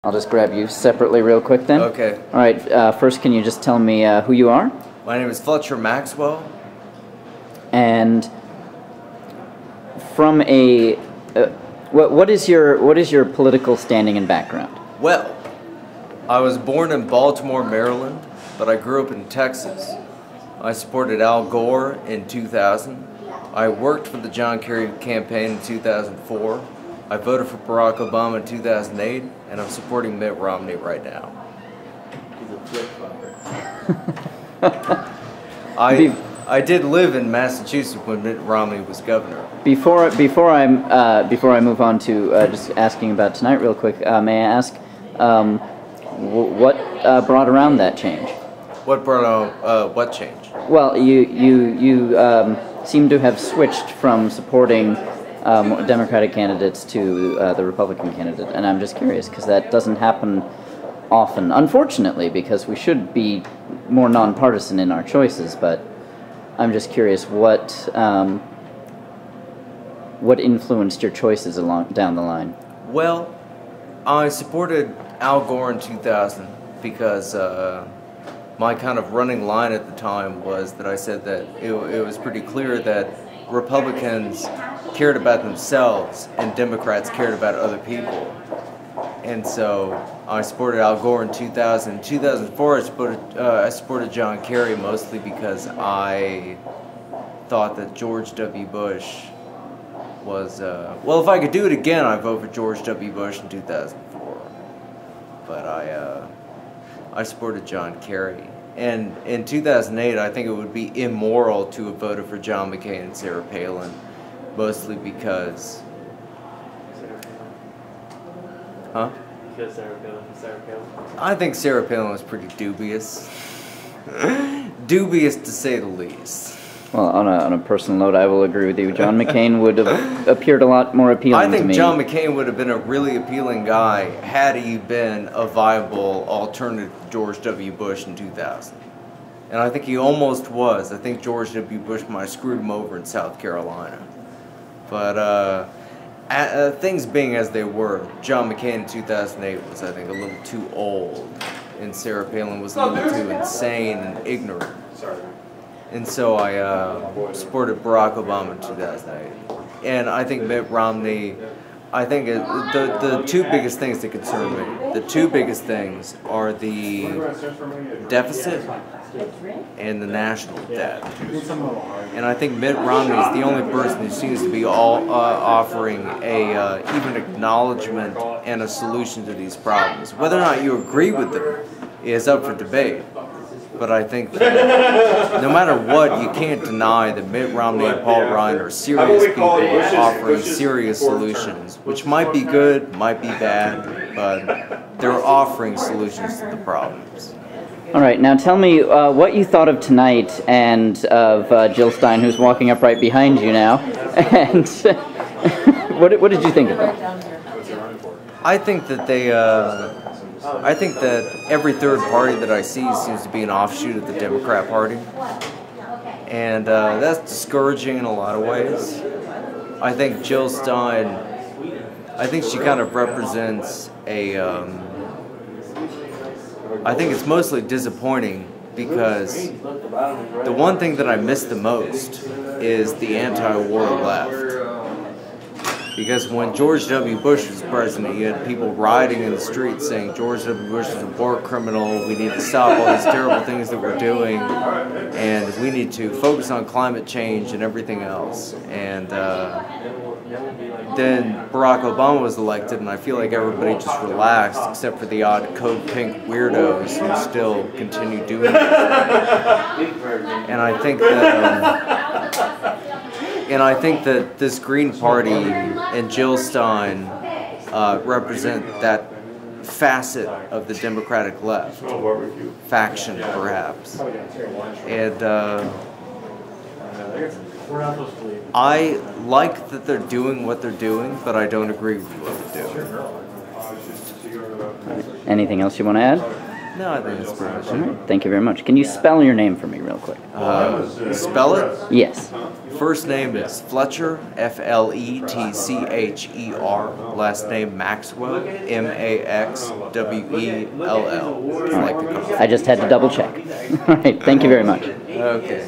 I'll just grab you separately real quick then. Okay. All right, first can you just tell me who you are? My name is Fletcher Maxwell. And from a... what is your political standing and background? Well, I was born in Baltimore, Maryland, but I grew up in Texas. I supported Al Gore in 2000. I worked for the John Kerry campaign in 2004. I voted for Barack Obama in 2008, and I'm supporting Mitt Romney right now. He's a flip-flopper. I did live in Massachusetts when Mitt Romney was governor. Before I move on to just asking about tonight real quick, may I ask what brought around that change? What brought on what change? Well, you seem to have switched from supporting Democratic candidates to the Republican candidate, and I'm just curious because that doesn't happen often, unfortunately, because we should be more nonpartisan in our choices. But I'm just curious what influenced your choices down the line. Well, I supported Al Gore in 2000 because my kind of running line at the time was that I said that it was pretty clear that Republicans cared about themselves and Democrats cared about other people. And so I supported Al Gore in 2000. In 2004, I supported John Kerry mostly because I thought that George W. Bush was, well, if I could do it again, I'd vote for George W. Bush in 2004. But I supported John Kerry. And in 2008, I think it would be immoral to have voted for John McCain and Sarah Palin, mostly because... Huh? Because Sarah Palin. I think Sarah Palin was pretty dubious. Dubious to say the least. Well, on a personal note, I will agree with you. John McCain would have appeared a lot more appealing to me. I think John McCain would have been a really appealing guy had he been a viable alternative to George W. Bush in 2000. And I think he almost was. I think George W. Bush might have screwed him over in South Carolina. But things being as they were, John McCain in 2008 was, I think, a little too old. And Sarah Palin was a little too insane and ignorant. And so I supported Barack Obama in 2008. And I think Mitt Romney, I think the two biggest things that concern me, the two biggest things are the deficit and the national debt. And I think Mitt Romney is the only person who seems to be offering even acknowledgement and a solution to these problems. Whether or not you agree with them is up for debate. But I think that no matter what, you can't deny that Mitt Romney and Paul Ryan are serious people offering serious solutions, which might be good, might be bad, but they're offering solutions to the problems. All right, now tell me what you thought of tonight and of Jill Stein, who's walking up right behind you now, and what did you think of them? I think that I think that every third party that I see seems to be an offshoot of the Democrat Party. And that's discouraging in a lot of ways. I think Jill Stein, I think she kind of represents I think it's mostly disappointing because the one thing that I miss the most is the anti-war left. Because when George W. Bush was president, you had people rioting in the streets saying George W. Bush is a war criminal, we need to stop all these terrible things that we're doing, and we need to focus on climate change and everything else. And then Barack Obama was elected, and I feel like everybody just relaxed, except for the odd code pink weirdos who still continue doing it. And I think that this Green Party and Jill Stein represent that facet of the Democratic left, faction perhaps. And I like that they're doing what they're doing, but I don't agree with what they're doing. Anything else you want to add? No, I think it's pretty much All it. right. Thank you very much. Can you spell your name for me real quick? Spell it? Yes. First name is Fletcher, Fletcher. Last name Maxwell, Maxwell. Like the color. I just had to double check. All right. Thank you very much. Okay.